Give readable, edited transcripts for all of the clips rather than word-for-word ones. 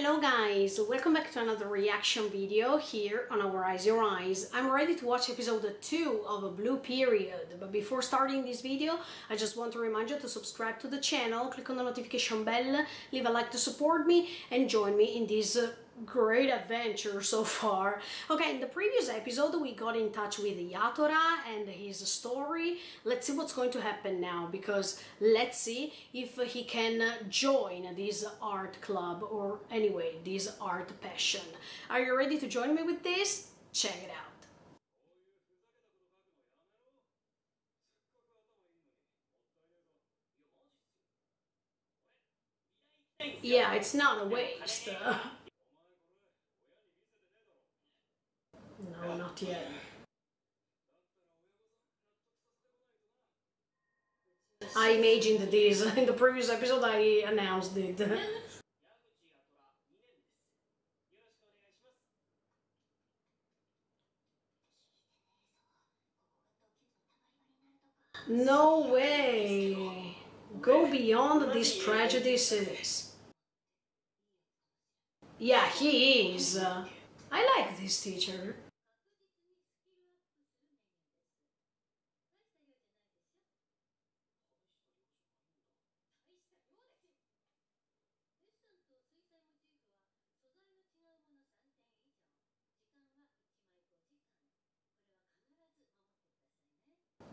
Hello guys, welcome back to another reaction video here on Our Eyes Your Eyes. I'm ready to watch episode 2 of A Blue Period, but before starting this video I just want to remind you to subscribe to the channel, click on the notification bell, leave a like to support me and join me in this great adventure so far. Okay, in the previous episode we got in touch with Yatora and his story. Let's see what's going to happen now, because let's see if he can join this art club, or anyway this art passion. Are you ready to join me with this? Check it out. Yeah, it's not a waste. No, not yet. I imagined this in the previous episode. I announced it. No way! Go beyond these prejudices. Yeah, he is. I like this teacher.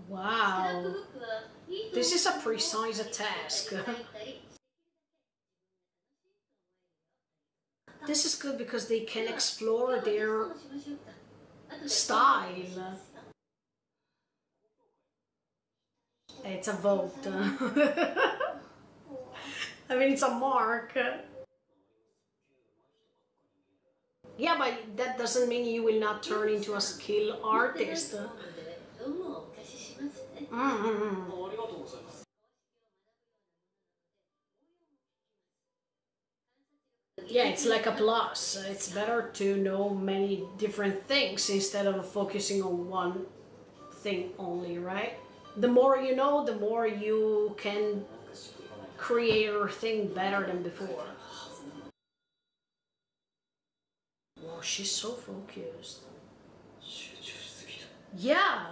Wow, this is a precise task. This is good because they can explore their style. It's a vote. I mean, it's a mark. Yeah, but that doesn't mean you will not turn into a skilled artist. Yeah, it's like a plus. It's better to know many different things instead of focusing on one thing only, right? The more you know, the more you can create your thing better than before. Wow, she's so focused. Yeah.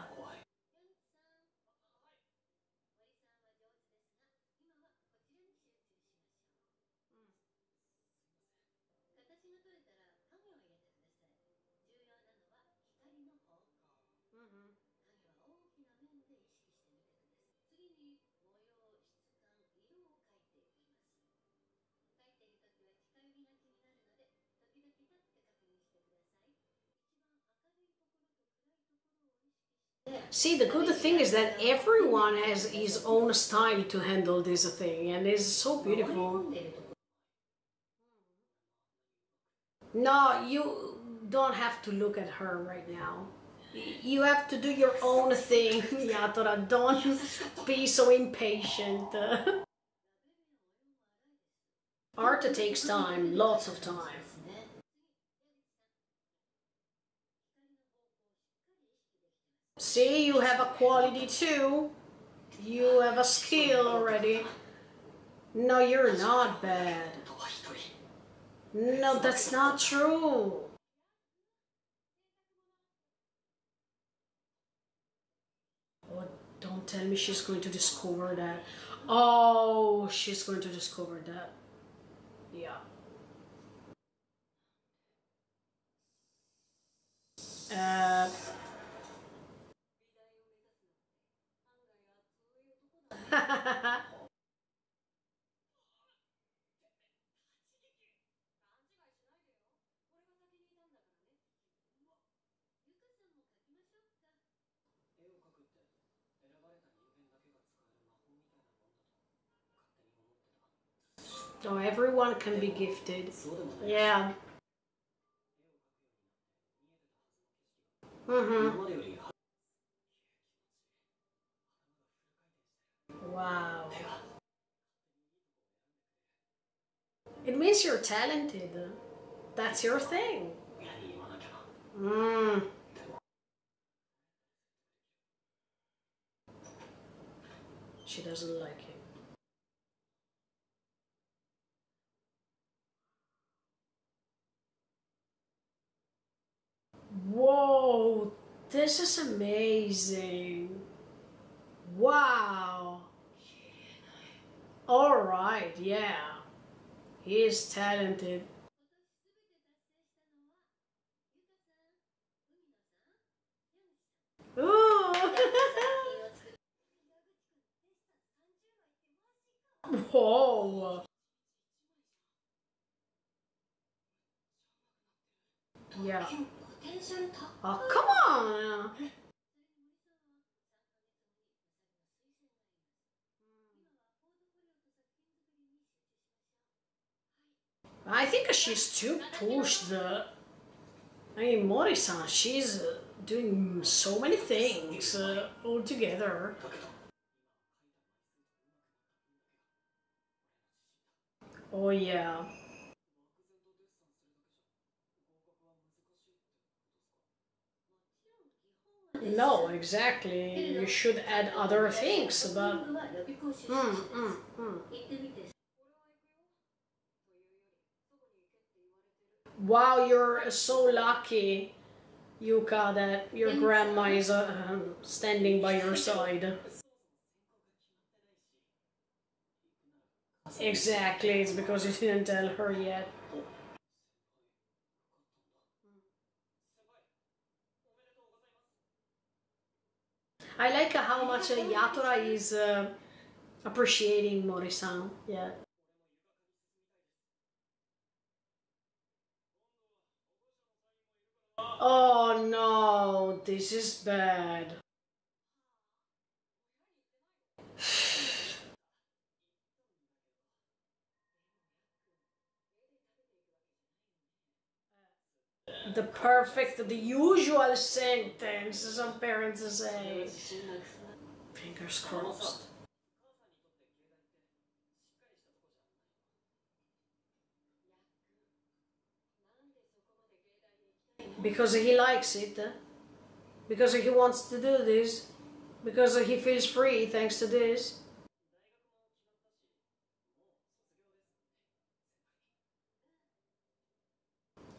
See, the good thing is that everyone has his own style to handle this thing, and it's so beautiful. No, you don't have to look at her right now. You have to do your own thing, Yatora. Don't be so impatient. Art takes time, lots of time. See, you have a quality too. You have a skill already. No, you're not bad. No, that's not true. Oh, don't tell me she's going to discover that. Oh, she's going to discover that. Yeah. Uh... Oh, everyone can be gifted. Yeah. Wow. It means you're talented. That's your thing. She doesn't like him. This is amazing. Wow. All right, yeah. He is talented. Ooh. Whoa. Yeah. Oh, come on. I think she's too pushed. I mean, Mori-san, she's doing so many things all together. Oh yeah. No, exactly. You should add other things, but. Wow, you're so lucky, Yuka, that your grandma is standing by your side. Exactly, it's because you didn't tell her yet. I like how much Yatora is appreciating Mori-san. Yeah. Oh no, this is bad. The usual sentence some parents say. Fingers crossed. Because he likes it. Because he wants to do this. Because he feels free thanks to this.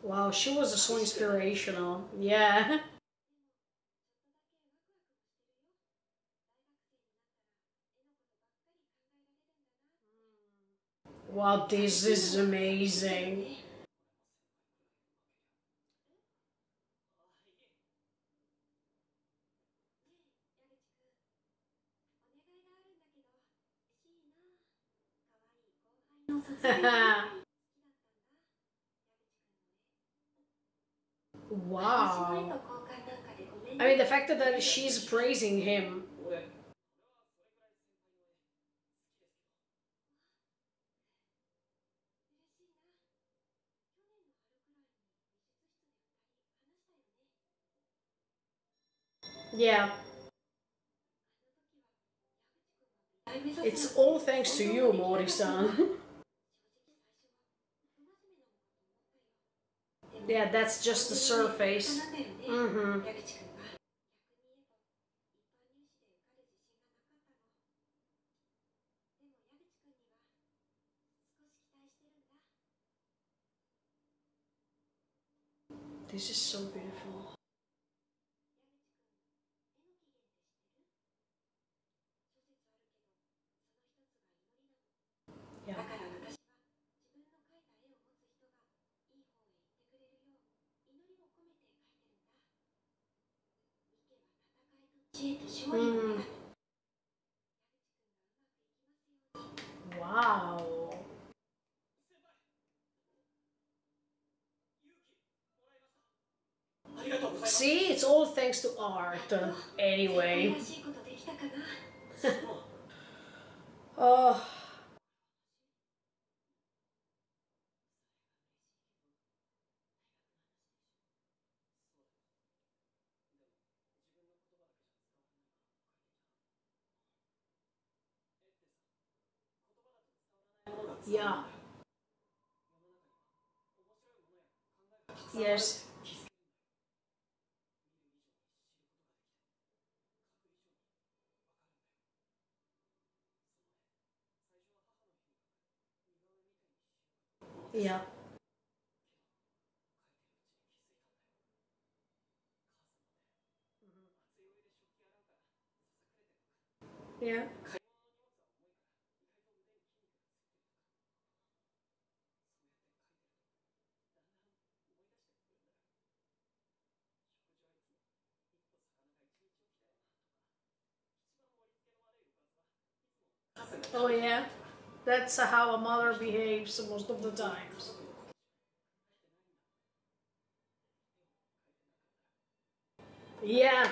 Wow, she was so inspirational. Yeah. Wow, this is amazing. Wow. I mean, the fact that she's praising him. Yeah. It's all thanks to you, Mori-san. Yeah, that's just the surface. Mm-hmm. This is so beautiful. Yeah. Mm. Wow. See, it's all thanks to art. Anyway. Oh, yeah. Yes. Yeah. Yeah. Oh yeah. That's how a mother behaves most of the times. Yeah.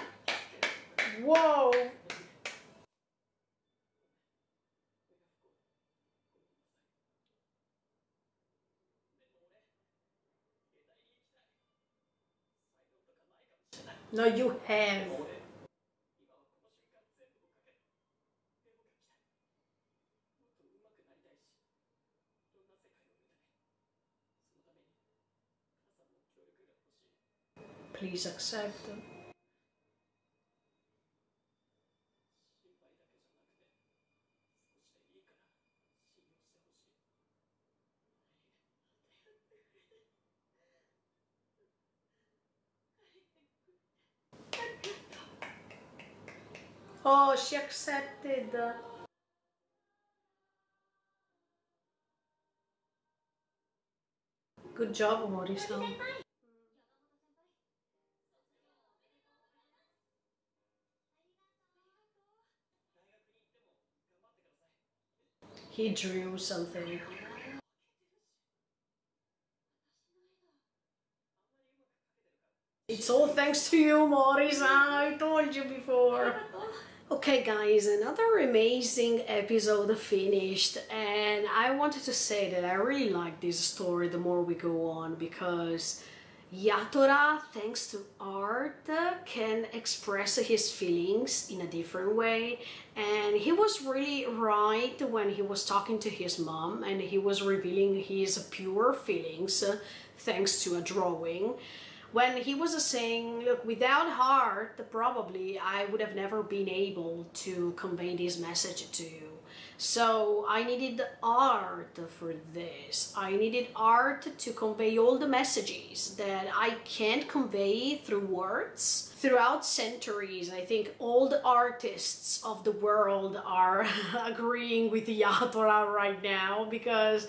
Whoa. No, you have. Please accept them. Oh, she accepted. Good job, Morrison. He drew something. It's all thanks to you, Morrison. I told you before. Okay guys, another amazing episode finished, and I wanted to say that I really like this story the more we go on, because Yatora, thanks to art, can express his feelings in a different way, and he was really right when he was talking to his mom and he was revealing his pure feelings thanks to a drawing. When he was saying, look, without heart, probably I would have never been able to convey this message to you. So I needed art for this. I needed art to convey all the messages that I can't convey through words. Throughout centuries, I think all the artists of the world are agreeing with Yatora right now, because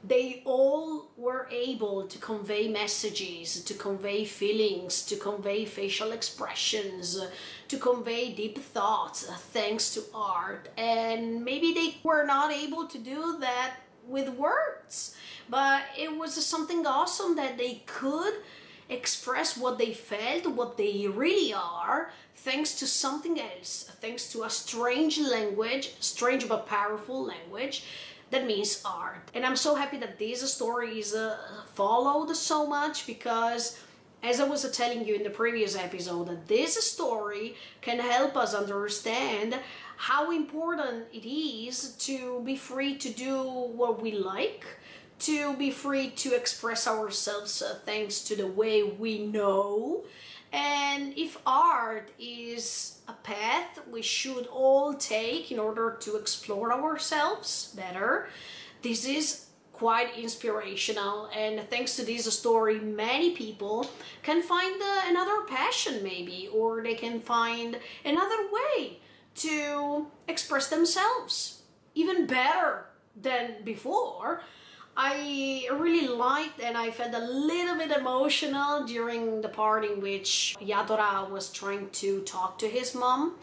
they all were able to convey messages, to convey feelings, to convey facial expressions, to convey deep thoughts thanks to art. And maybe they were not able to do that with words, but it was something awesome that they could express what they felt, what they really are, thanks to something else, thanks to a strange language, strange but powerful language, that means art. And I'm so happy that these stories followed so much, because as I was telling you in the previous episode, that this story can help us understand how important it is to be free to do what we like, to be free to express ourselves thanks to the way we know. And if art is a path we should all take in order to explore ourselves better, this is quite inspirational, and thanks to this story many people can find another passion maybe, or they can find another way to express themselves even better than before. I really liked, and I felt a little bit emotional during the part in which Yatora was trying to talk to his mom,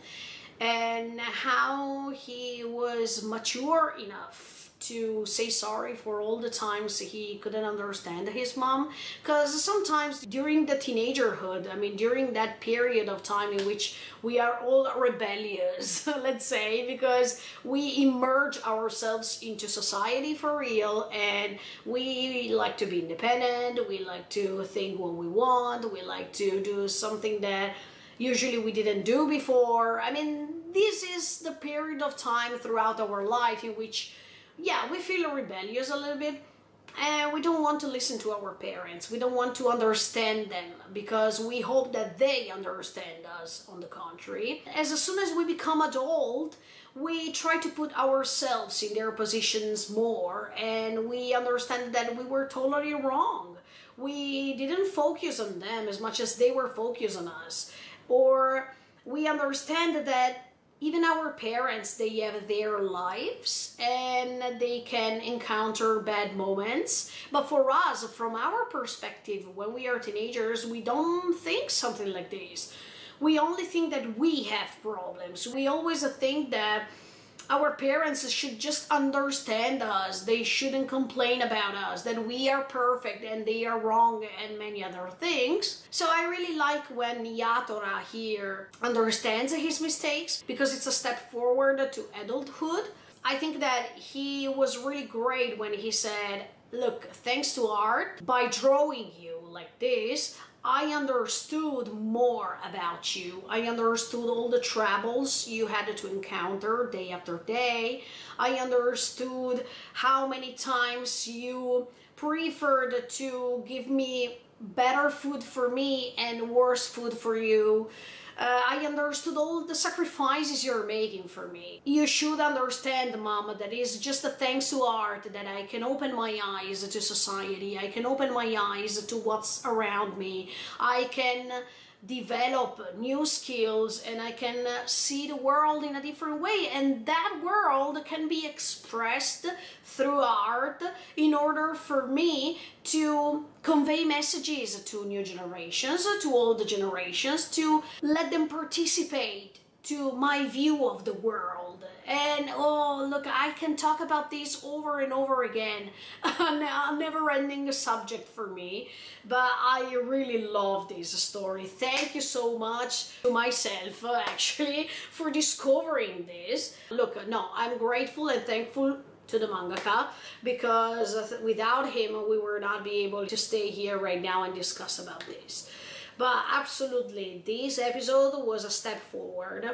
and how he was mature enough to say sorry for all the times he couldn't understand his mom. Because sometimes during the teenagerhood, I mean during that period of time in which we are all rebellious, let's say, because we immerse ourselves into society for real, and we like to be independent, we like to think what we want, we like to do something that usually we didn't do before. I mean, this is the period of time throughout our life in which, yeah, we feel rebellious a little bit, and we don't want to listen to our parents. We don't want to understand them, because we hope that they understand us, on the contrary. As soon as we become adult, we try to put ourselves in their positions more, and we understand that we were totally wrong. We didn't focus on them as much as they were focused on us. Or we understand that even our parents, they have their lives and they can encounter bad moments. But for us, from our perspective, when we are teenagers, we don't think something like this. We only think that we have problems. We always think that our parents should just understand us. They shouldn't complain about us, that we are perfect and they are wrong, and many other things. So I really like when Yatora here understands his mistakes, because it's a step forward to adulthood. I think that he was really great when he said, look, thanks to art, by drawing you like this, I understood more about you. I understood all the troubles you had to encounter day after day. I understood how many times you preferred to give me better food for me and worse food for you. I understood all the sacrifices you're making for me. You should understand, Mama, that it's just thanks to art that I can open my eyes to society. I can open my eyes to what's around me. I can develop new skills and I can see the world in a different way, and that world can be expressed through art in order for me to convey messages to new generations, to older generations, to let them participate to my view of the world. And oh, look, I can talk about this over and over again. A never-ending subject for me, but I really love this story. Thank you so much to myself, actually, for discovering this. Look, no, I'm grateful and thankful to the mangaka, because without him we would not be able to stay here right now and discuss about this. But absolutely, this episode was a step forward.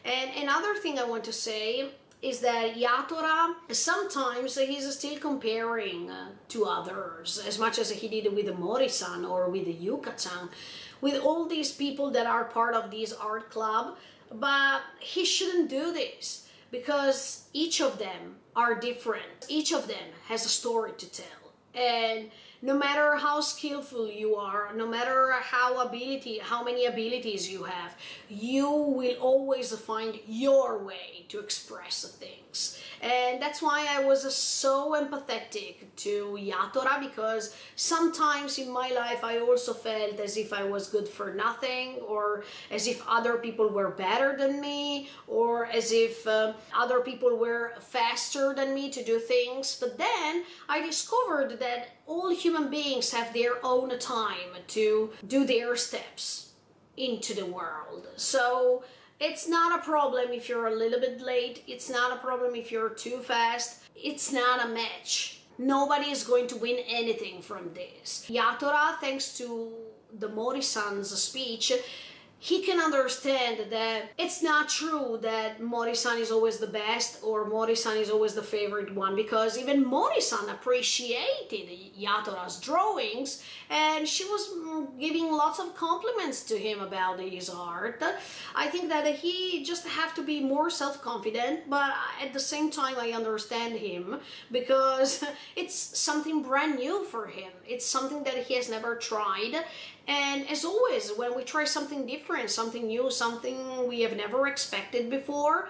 And another thing I want to say is that Yatora, sometimes he's still comparing to others, as much as he did with Mori-san or with Yuka-chan, with all these people that are part of this art club. But he shouldn't do this, because each of them are different. Each of them has a story to tell. And no matter how skillful you are, no matter how many abilities you have, you will always find your way to express things. And that's why I was so empathetic to Yatora, because sometimes in my life I also felt as if I was good for nothing, or as if other people were better than me, or as if other people were faster than me to do things. But then I discovered that all human beings have their own time to do their steps into the world. So it's not a problem if you're a little bit late. It's not a problem if you're too fast. It's not a match. Nobody is going to win anything from this. Yatora, thanks to the Mori-san's speech, he can understand that it's not true that Mori-san is always the best or Mori-san is always the favorite one, because even Mori-san appreciated Yatora's drawings and she was giving lots of compliments to him about his art. I think that he just have to be more self-confident, but at the same time I understand him, because it's something brand new for him. It's something that he has never tried. And as always, when we try something different, something new, something we have never expected before,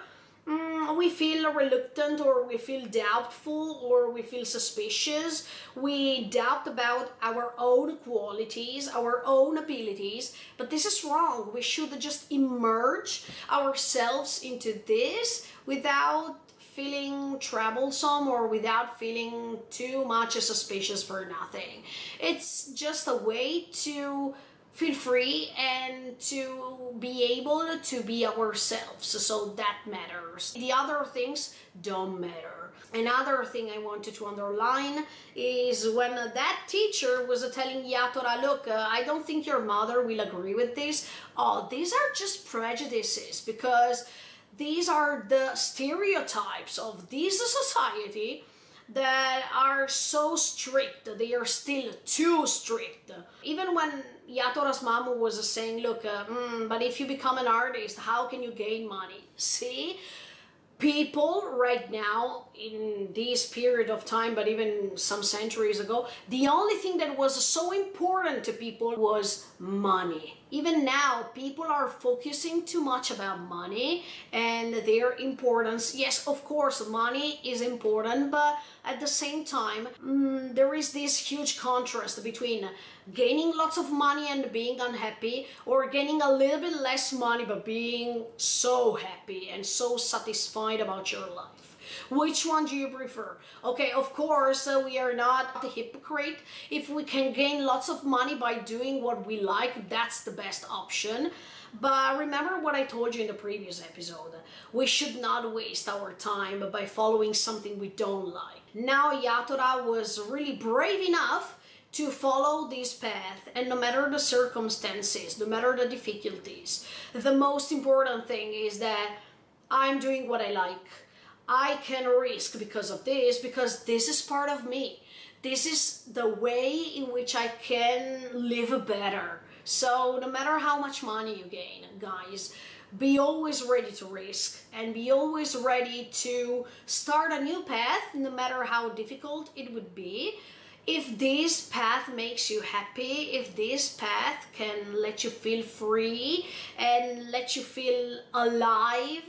we feel reluctant, or we feel doubtful, or we feel suspicious. We doubt about our own qualities, our own abilities, but this is wrong. We should just immerse ourselves into this without feeling troublesome or without feeling too much suspicious for nothing. It's just a way to feel free and to be able to be ourselves, so that matters. The other things don't matter. Another thing I wanted to underline is when that teacher was telling Yatora, look, I don't think your mother will agree with this. Oh, these are just prejudices, because these are the stereotypes of this society that are so strict. They are still too strict. Even when Yatora's mom was saying, look, but if you become an artist, how can you gain money? See? People right now, in this period of time, but even some centuries ago, the only thing that was so important to people was money. Even now, people are focusing too much about money and their importance. Yes, of course, money is important, but at the same time, there is this huge contrast between gaining lots of money and being unhappy, or gaining a little bit less money but being so happy and so satisfied about your life. Which one do you prefer? Okay, of course, we are not a hypocrite. If we can gain lots of money by doing what we like, that's the best option. But remember what I told you in the previous episode. We should not waste our time by following something we don't like. Now Yatora was really brave enough to follow this path, and no matter the circumstances, no matter the difficulties, the most important thing is that I'm doing what I like. I can risk because of this, because this is part of me. This is the way in which I can live better. So no matter how much money you gain, guys, be always ready to risk and be always ready to start a new path, no matter how difficult it would be. If this path makes you happy, if this path can let you feel free and let you feel alive,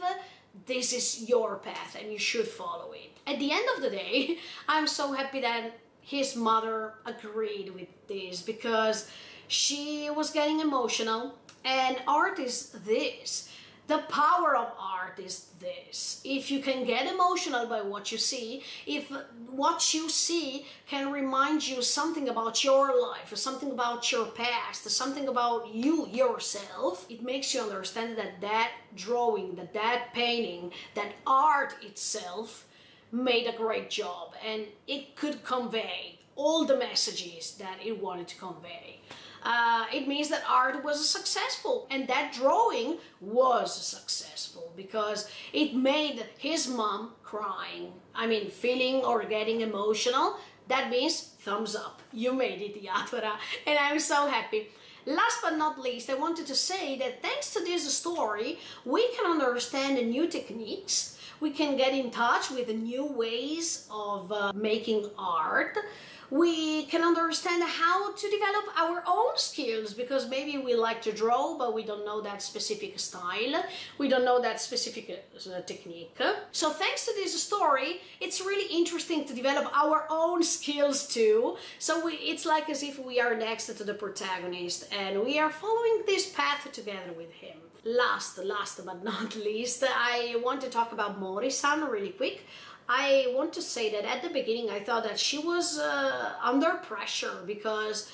this is your path and you should follow it. At the end of the day, I'm so happy that his mother agreed with this, because she was getting emotional, and art is this. The power of art is this. If you can get emotional by what you see, if what you see can remind you something about your life, something about your past, something about you yourself, it makes you understand that that drawing, that painting, that art itself made a great job, and it could convey all the messages that it wanted to convey. It means that art was successful, and that drawing was successful because it made his mom crying. I mean, feeling or getting emotional. That means thumbs up. You made it, Yatora, and I'm so happy. Last but not least, I wanted to say that thanks to this story, we can understand new techniques. We can get in touch with new ways of making art. We can understand how to develop our own skills, because maybe we like to draw, but we don't know that specific style. We don't know that specific technique. So thanks to this story, it's really interesting to develop our own skills too. So it's like as if we are next to the protagonist and we are following this path together with him. Last but not least, I want to talk about Mori-san really quick. I want to say that at the beginning I thought that she was under pressure, because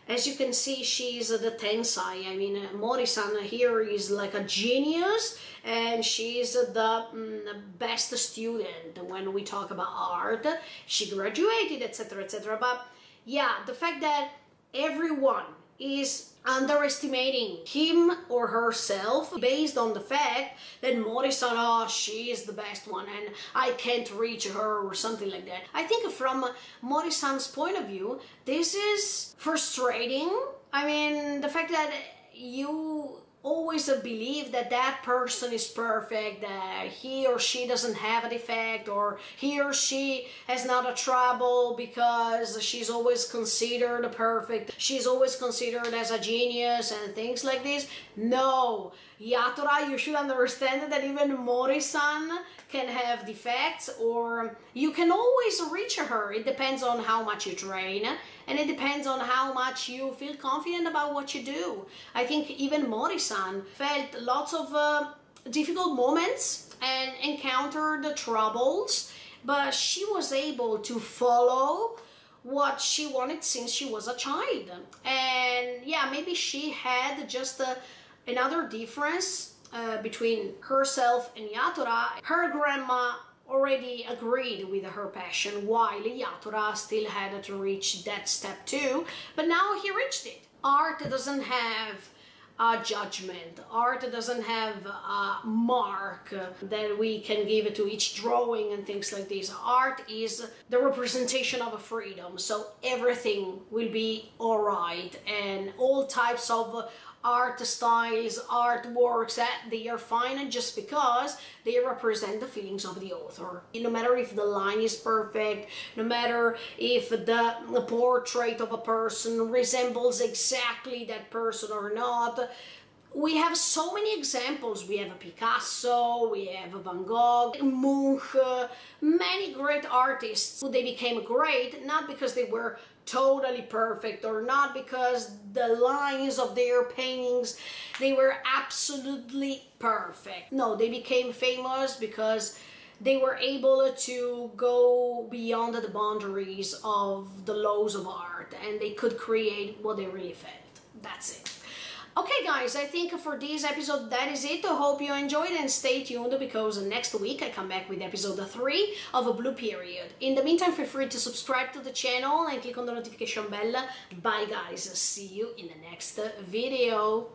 as you can see, she's the tensai. I mean, Mori-san here is like a genius, and she's the best student when we talk about art. She graduated, etc., etc. But yeah, the fact that everyone is underestimating him or herself based on the fact that Mori-san, oh, she is the best one and I can't reach her or something like that. I think from Mori-san's point of view, this is frustrating. I mean, the fact that you always believe that that person is perfect, that he or she doesn't have a defect, or he or she has not a trouble because she's always considered perfect, she's always considered as a genius and things like this. No, Yatora, you should understand that even Mori-san can have defects, or you can always reach her. It depends on how much you train, and it depends on how much you feel confident about what you do. I think even Mori-san felt lots of difficult moments and encountered troubles, but she was able to follow what she wanted since she was a child. And yeah, maybe she had just another difference between herself and Yatora. Her grandma already agreed with her passion, while Yatora still had to reach that step too, but now he reached it. Art doesn't have a judgment. Art doesn't have a mark that we can give to each drawing and things like this. Art is the representation of a freedom, so everything will be alright, and all types of art styles, artworks, they are fine just because they represent the feelings of the author. No matter if the line is perfect, no matter if the portrait of a person resembles exactly that person or not. We have so many examples. We have a Picasso, we have a Van Gogh, Munch, many great artists. They became great not because they were totally perfect or not because the lines of their paintings, they were absolutely perfect. No, they became famous because they were able to go beyond the boundaries of the laws of art and they could create what they really felt. That's it. Okay guys, I think for this episode that is it. I hope you enjoyed and stay tuned because next week I come back with episode 3 of A Blue Period. In the meantime, feel free to subscribe to the channel and click on the notification bell. Bye guys, see you in the next video.